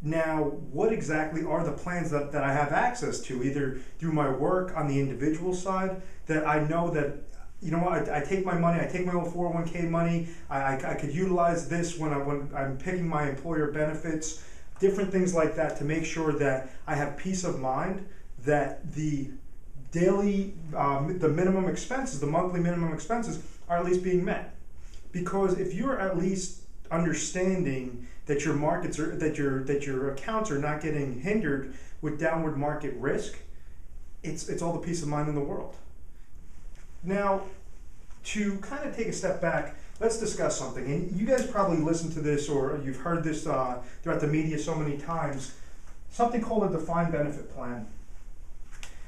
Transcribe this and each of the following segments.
Now, what exactly are the plans that I have access to, either through my work on the individual side, that I know that, you know what, I take my money, I take my old 401k money, I could utilize this when I'm picking my employer benefits, different things like that, to make sure that I have peace of mind that the daily, the minimum expenses, the monthly minimum expenses are at least being met. Because if you're at least understanding that your markets are, that your accounts are not getting hindered with downward market risk, it's all the peace of mind in the world. Now, to kind of take a step back, let's discuss something. And you guys probably listened to this, or you've heard this throughout the media so many times, something called a defined benefit plan.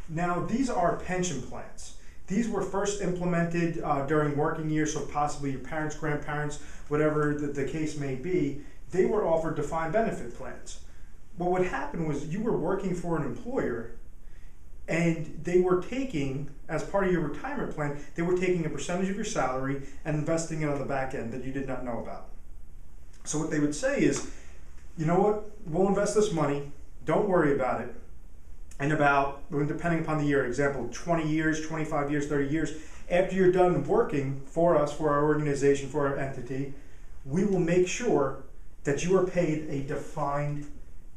Now, these are pension plans. These were first implemented during working years, so possibly your parents, grandparents, whatever the case may be, they were offered defined benefit plans. What would happen was you were working for an employer, and they were taking, as part of your retirement plan, they were taking a percentage of your salary and investing it on the back end that you did not know about. So what they would say is, you know what, we'll invest this money, don't worry about it, and about, depending upon the year, example, 20 years, 25 years, 30 years, after you're done working for us, for our organization, for our entity, we will make sure that you are paid a defined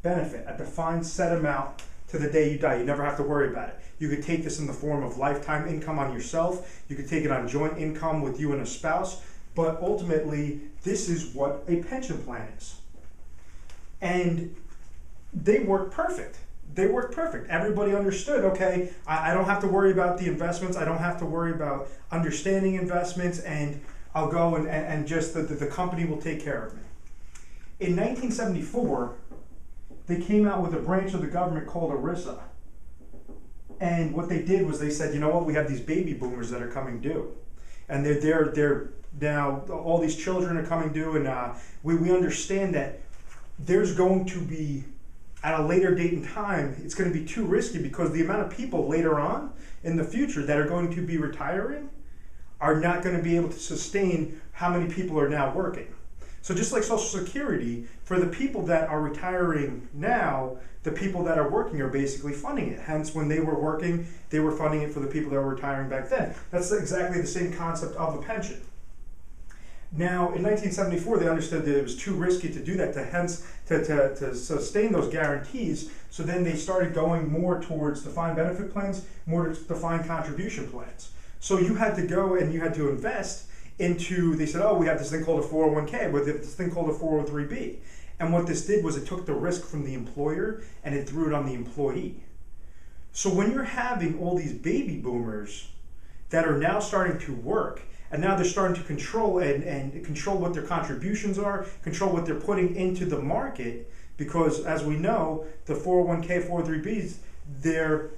benefit, a defined set amount to the day you die. You never have to worry about it. You could take this in the form of lifetime income on yourself. You could take it on joint income with you and a spouse. But ultimately, this is what a pension plan is. And they work perfect. They work perfect. Everybody understood, okay, I don't have to worry about the investments. I don't have to worry about understanding investments, and I'll go and just the company will take care of me. In 1974, they came out with a branch of the government called ERISA. And what they did was they said, you know what, we have these baby boomers that are coming due. And they're now, all these children are coming due, and we understand that there's going to be, at a later date and time, it's going to be too risky, because the amount of people later on in the future that are going to be retiring are not going to be able to sustain how many people are now working. So just like Social Security, for the people that are retiring now, the people that are working are basically funding it. Hence, when they were working, they were funding it for the people that were retiring back then. That's exactly the same concept of a pension. Now, in 1974, they understood that it was too risky to do that, to sustain those guarantees. So then they started going more towards defined benefit plans, more to defined contribution plans. So you had to go and you had to invest into, they said, oh, we have this thing called a 401k, but this thing called a 403b. And what this did was it took the risk from the employer and it threw it on the employee. So when you're having all these baby boomers that are now starting to work, and now they're starting to control and control what their contributions are, control what they're putting into the market, because as we know, the 401k, 403bs, they're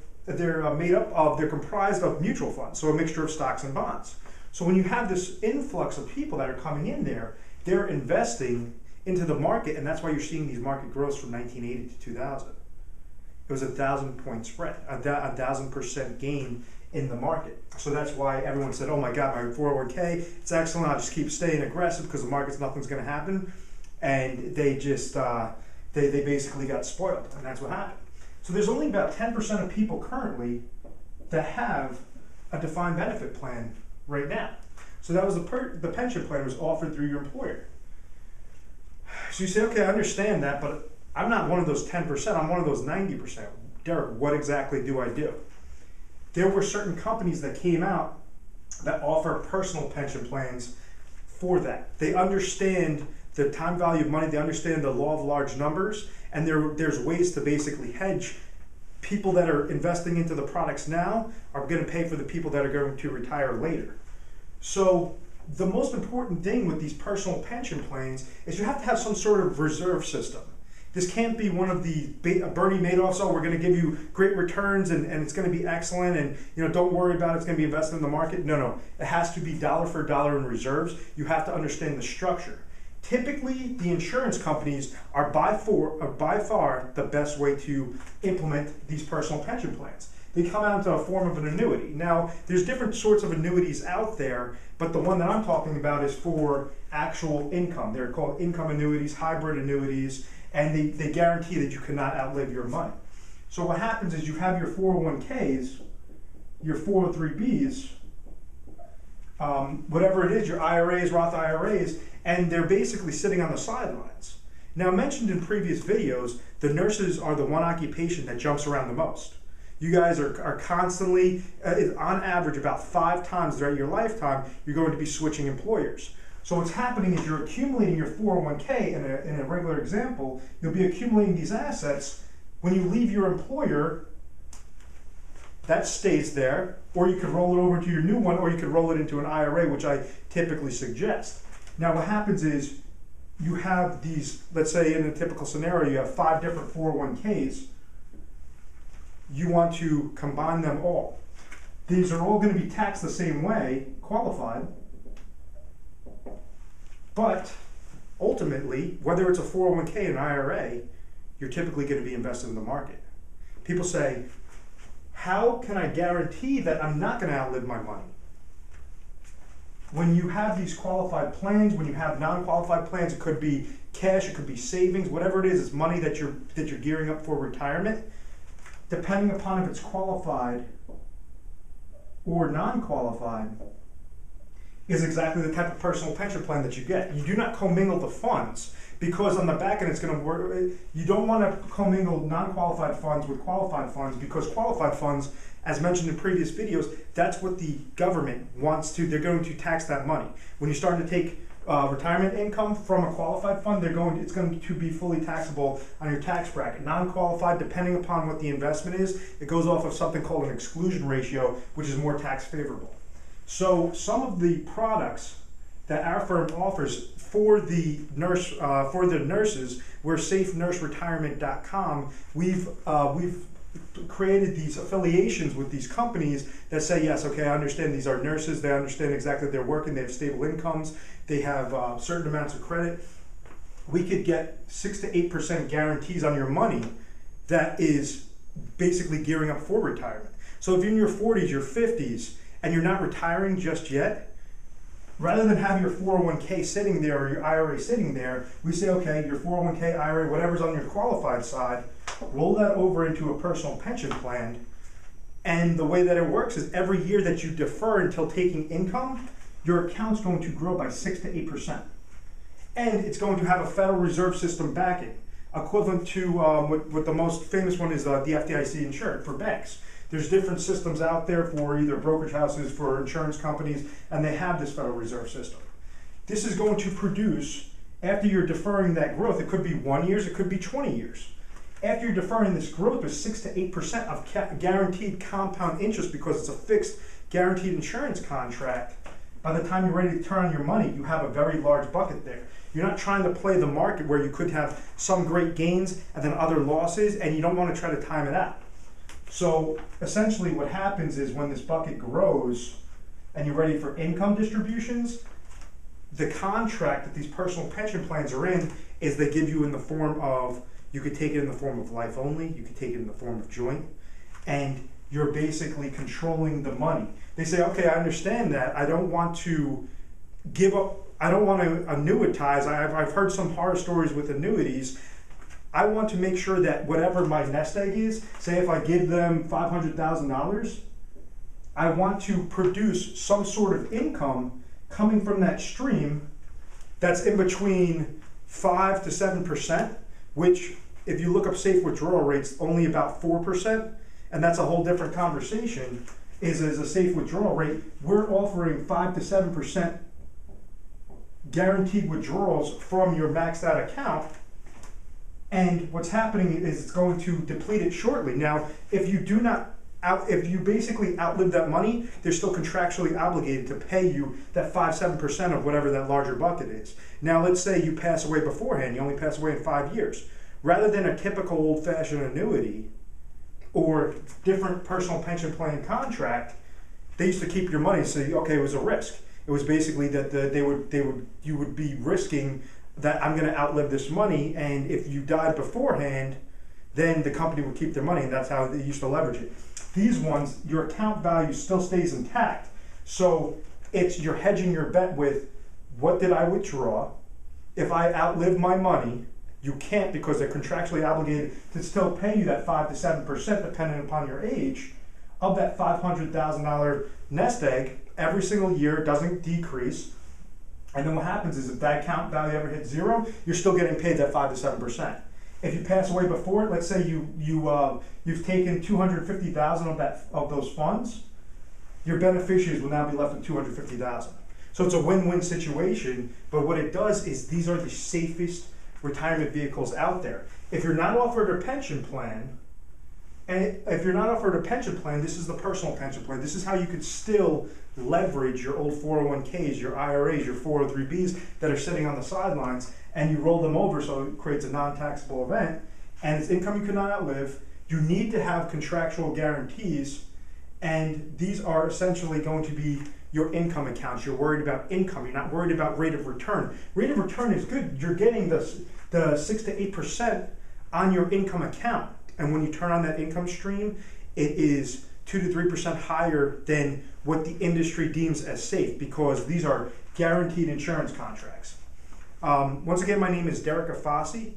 made up of, they're comprised of mutual funds, so a mixture of stocks and bonds. So when you have this influx of people that are coming in there, they're investing into the market, and that's why you're seeing these market growths from 1980 to 2000. It was a 1,000-point spread, a 1,000% gain in the market. So that's why everyone said, oh my God, my 401k, it's excellent, I'll just keep staying aggressive because the market's, nothing's going to happen. And they just, they basically got spoiled, and that's what happened. So there's only about 10% of people currently that have a defined benefit plan right now. So that was the pension plan was offered through your employer. So you say, okay, I understand that, but I'm not one of those 10%, I'm one of those 90%. Derek, what exactly do I do? There were certain companies that came out that offer personal pension plans for that. They understand the time value of money, they understand the law of large numbers, and there's ways to basically hedge. People that are investing into the products now are going to pay for the people that are going to retire later. So the most important thing with these personal pension plans is you have to have some sort of reserve system. This can't be one of the Bernie Madoff's, oh, we're going to give you great returns and it's going to be excellent and don't worry about it, it's going to be invested in the market. No. It has to be dollar for dollar in reserves. You have to understand the structure. Typically, the insurance companies are by far the best way to implement these personal pension plans. They come out into a form of an annuity. Now, there's different sorts of annuities out there, but the one that I'm talking about is for actual income. They're called income annuities, hybrid annuities, and they guarantee that you cannot outlive your money. So what happens is you have your 401ks, your 403bs, whatever it is, your IRAs, Roth IRAs, and they're basically sitting on the sidelines. Now, mentioned in previous videos, the nurses are the one occupation that jumps around the most. You guys are constantly, on average, about 5 times throughout your lifetime, you're going to be switching employers. So what's happening is you're accumulating your 401k. In a regular example, you'll be accumulating these assets. When you leave your employer, that stays there, or you could roll it over to your new one, or you could roll it into an IRA, which I typically suggest. Now what happens is you have these, let's say in a typical scenario, you have 5 different 401ks. You want to combine them all. These are all going to be taxed the same way, qualified, but ultimately, whether it's a 401k and an IRA, you're typically going to be invested in the market. People say, how can I guarantee that I'm not going to outlive my money? When you have these qualified plans, when you have non-qualified plans, it could be cash, it could be savings, whatever it is, it's money that you're gearing up for retirement. Depending upon if it's qualified or non-qualified, is exactly the type of personal pension plan that you get. You do not commingle the funds, because on the back end it's going to work. You don't want to commingle non-qualified funds with qualified funds, because qualified funds, as mentioned in previous videos, that's what the government wants to. They're going to tax that money. When you start to take retirement income from a qualified fund, it's going to be fully taxable on your tax bracket. Non-qualified, depending upon what the investment is, it goes off of something called an exclusion ratio, which is more tax favorable. So some of the products that our firm offers for the nurses, we're safenurseretirement.com. We've created these affiliations with these companies that say, yes, okay, I understand these are nurses, they understand exactly they're working, they have stable incomes, they have certain amounts of credit. We could get 6 to 8% guarantees on your money that is basically gearing up for retirement. So if you're in your 40s, your 50s, and you're not retiring just yet, rather than have your 401k sitting there or your IRA sitting there, we say, okay, your 401k, IRA, whatever's on your qualified side, roll that over into a personal pension plan. And the way that it works is every year that you defer until taking income, your account's going to grow by 6 to 8%. And it's going to have a Federal Reserve System backing, equivalent to what the most famous one is the FDIC insured for banks. There's different systems out there for either brokerage houses, for insurance companies, and they have this Federal Reserve System. This is going to produce, after you're deferring that growth, it could be 1 year, it could be 20 years. After you're deferring this growth with 6 to 8% of guaranteed compound interest, because it's a fixed guaranteed insurance contract, by the time you're ready to turn on your money, you have a very large bucket there. You're not trying to play the market where you could have some great gains and then other losses, and you don't want to try to time it out. So essentially what happens is when this bucket grows and you're ready for income distributions, the contract that these personal pension plans are in is they give you in the form of, you could take it in the form of life only, you could take it in the form of joint, and you're basically controlling the money. They say, okay, I understand that. I don't want to give up, I don't want to annuitize. I've heard some horror stories with annuities. I want to make sure that whatever my nest egg is, say if I give them $500,000, I want to produce some sort of income coming from that stream that's in between 5 to 7%, which if you look up safe withdrawal rates, only about 4%, and that's a whole different conversation, is as a safe withdrawal rate. We're offering 5 to 7% guaranteed withdrawals from your maxed out account. And what's happening is it's going to deplete it shortly. Now, if you basically outlive that money, they're still contractually obligated to pay you that 5-7% of whatever that larger bucket is. Now, let's say you pass away beforehand, you only pass away in 5 years. Rather than a typical old-fashioned annuity or different personal pension plan contract, they used to keep your money and say, okay, it was a risk. It was basically that you would be risking that I'm going to outlive this money, and if you died beforehand, then the company would keep their money, and that's how they used to leverage it. These ones, your account value still stays intact, so you're hedging your bet with what did I withdraw? If I outlive my money, you can't because they're contractually obligated to still pay you that 5 to 7% depending upon your age of that $500,000 nest egg every single year. It doesn't decrease. And then what happens is if that account value ever hits zero, you're still getting paid that 5 to 7%. If you pass away before it, let's say you've taken $250,000 of those funds, your beneficiaries will now be left with $250,000. So it's a win-win situation. But what it does is these are the safest retirement vehicles out there. If you're not offered a pension plan, this is the personal pension plan. This is how you could still leverage your old 401ks, your IRAs, your 403bs that are sitting on the sidelines, and you roll them over so it creates a non-taxable event, and it's income you cannot outlive. You need to have contractual guarantees, and these are essentially going to be your income accounts. You're worried about income. You're not worried about rate of return. Rate of return is good. You're getting the 6 to 8% on your income account. And when you turn on that income stream, it is 2 to 3% higher than what the industry deems as safe because these are guaranteed insurance contracts. Once again, my name is Derek Afasi.